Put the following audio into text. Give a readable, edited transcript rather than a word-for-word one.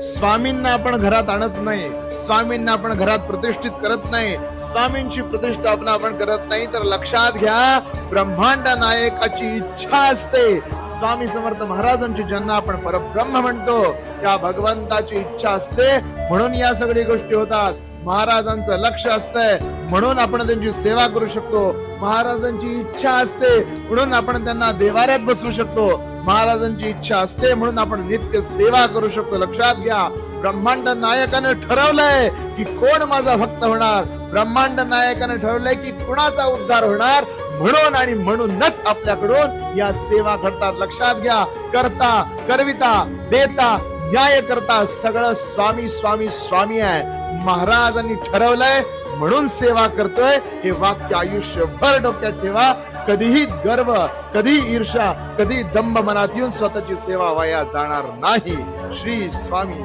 स्वामींना आपण घरात आणत नाही, स्वामींना आपण घरात प्रतिष्ठित करत नाही, स्वामींची प्रतिष्ठापना आपण करत नाही, तर लक्षात घ्या ब्रह्मांड नायकाची इच्छा असते. स्वामी समर्थ महाराजांची ज्यांना आपण परब्रह्म म्हणतो त्या भगवंताची इच्छा असते, म्हणून या सगळ्या गोष्टी होतात. महाराजांचं लक्ष असतंय म्हणून आपण त्यांची सेवा करू शकतो. महाराजांची इच्छा असते म्हणून आपण त्यांना देवाऱ्यात बसवू शकतो. महाराजांची इच्छा असते म्हणून आपण नित्य सेवा करू शकतो. लक्षात घ्या ब्रह्मांड नायकाने ठरवलंय की कोण माझा भक्त होणार, ब्रह्मांड नायकाने ठरवलंय की कुणाचा उद्धार होणार, म्हणून आणि म्हणूनच आपल्याकडून या सेवा घडतात. लक्षात घ्या करता करविता देता न्याय करता सगळं स्वामी स्वामी स्वामी आहे. महाराजांनी ठरवलंय म्हणून सेवा करतोय, हे वाक्य आयुष्यभर डोक्यात ठेवा. कधीही गर्व, कधी ईर्षा, कधी दंभ मनात येऊन स्वतःची सेवा वाया जाणार नाही. श्री स्वामी.